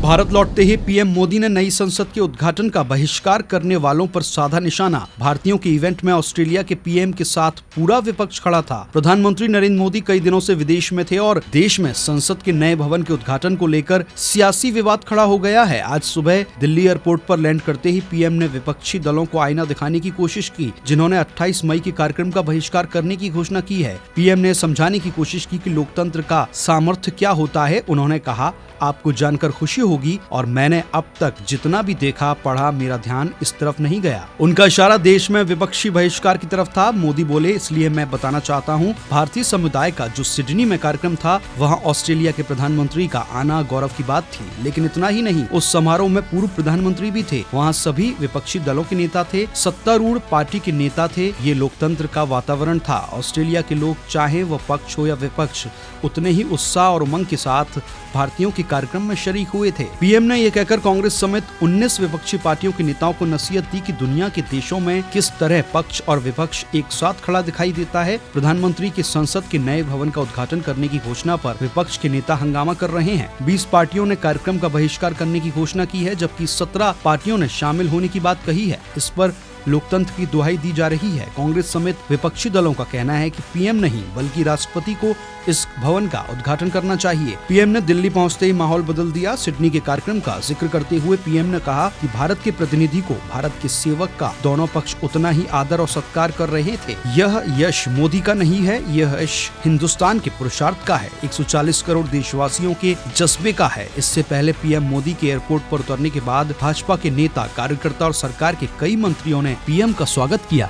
भारत लौटते ही पीएम मोदी ने नई संसद के उद्घाटन का बहिष्कार करने वालों पर साधा निशाना। भारतीयों के इवेंट में ऑस्ट्रेलिया के पीएम के साथ पूरा विपक्ष खड़ा था। प्रधानमंत्री नरेंद्र मोदी कई दिनों से विदेश में थे और देश में संसद के नए भवन के उद्घाटन को लेकर सियासी विवाद खड़ा हो गया है। आज सुबह दिल्ली एयरपोर्ट पर लैंड करते ही पीएम ने विपक्षी दलों को आईना दिखाने की कोशिश की, जिन्होंने 28 मई के कार्यक्रम का बहिष्कार करने की घोषणा की है। पीएम ने समझाने की कोशिश की कि लोकतंत्र का सामर्थ्य क्या होता है। उन्होंने कहा, आपको जानकर खुशी होगी और मैंने अब तक जितना भी देखा पढ़ा, मेरा ध्यान इस तरफ नहीं गया। उनका इशारा देश में विपक्षी बहिष्कार की तरफ था। मोदी बोले, इसलिए मैं बताना चाहता हूँ, भारतीय समुदाय का जो सिडनी में कार्यक्रम था, वहाँ ऑस्ट्रेलिया के प्रधानमंत्री का आना गौरव की बात थी। लेकिन इतना ही नहीं, उस समारोह में पूर्व प्रधानमंत्री भी थे। वहाँ सभी विपक्षी दलों के नेता थे, सत्तारूढ़ पार्टी के नेता थे। ये लोकतंत्र का वातावरण था। ऑस्ट्रेलिया के लोग, चाहे वह पक्ष हो या विपक्ष, उतने ही उत्साह और उमंग के साथ भारतीयों के कार्यक्रम में शरीक हुए थे। पीएम ने यह कहकर कांग्रेस समेत 19 विपक्षी पार्टियों के नेताओं को नसीहत दी कि दुनिया के देशों में किस तरह पक्ष और विपक्ष एक साथ खड़ा दिखाई देता है। प्रधानमंत्री के संसद के नए भवन का उद्घाटन करने की घोषणा पर विपक्ष के नेता हंगामा कर रहे हैं। 20 पार्टियों ने कार्यक्रम का बहिष्कार करने की घोषणा की है, जबकि 17 पार्टियों ने शामिल होने की बात कही है। इस पर लोकतंत्र की दुहाई दी जा रही है। कांग्रेस समेत विपक्षी दलों का कहना है कि पीएम नहीं बल्कि राष्ट्रपति को इस भवन का उद्घाटन करना चाहिए। पीएम ने दिल्ली पहुंचते ही माहौल बदल दिया। सिडनी के कार्यक्रम का जिक्र करते हुए पीएम ने कहा कि भारत के प्रतिनिधि को भारत के सेवक का दोनों पक्ष उतना ही आदर और सत्कार कर रहे थे। यह यश मोदी का नहीं है, यह यश हिंदुस्तान के पुरुषार्थ का है, 140 करोड़ देशवासियों के जज्बे का है। इससे पहले पीएम मोदी के एयरपोर्ट पर उतरने के बाद भाजपा के नेता, कार्यकर्ता और सरकार के कई मंत्रियों ने पीएम का स्वागत किया।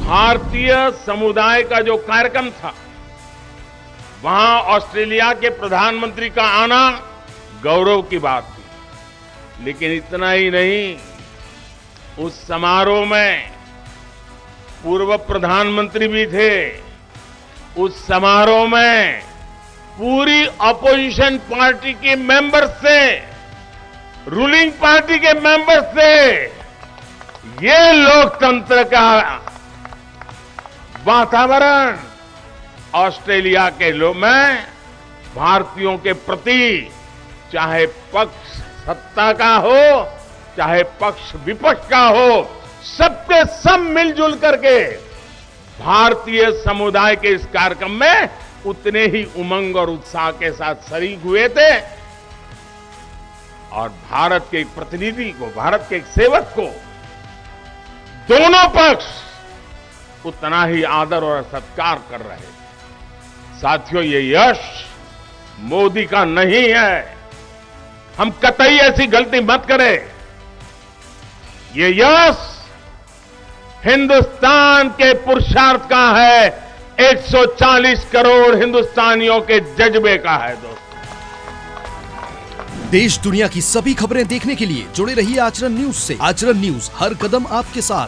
भारतीय समुदाय का जो कार्यक्रम था, वहां ऑस्ट्रेलिया के प्रधानमंत्री का आना गौरव की बात थी। लेकिन इतना ही नहीं, उस समारोह में पूर्व प्रधानमंत्री भी थे। उस समारोह में पूरी अपोजिशन पार्टी के मेंबर से, रूलिंग पार्टी के मेंबर्स से ये लोकतंत्र का वातावरण ऑस्ट्रेलिया के लोग में भारतीयों के प्रति, चाहे पक्ष सत्ता का हो चाहे पक्ष विपक्ष का हो, सबके सब मिलजुल करके भारतीय समुदाय के इस कार्यक्रम में उतने ही उमंग और उत्साह के साथ शरीक हुए थे। और भारत के एक प्रतिनिधि को, भारत के एक सेवक को दोनों पक्ष उतना ही आदर और सत्कार कर रहे हैं। साथियों, ये यश मोदी का नहीं है। हम कतई ऐसी गलती मत करें। ये यश हिंदुस्तान के पुरुषार्थ का है, 140 करोड़ हिंदुस्तानियों के जज्बे का है। दोस्तों, देश दुनिया की सभी खबरें देखने के लिए जुड़े रहिए आचरण न्यूज से। आचरण न्यूज, हर कदम आपके साथ।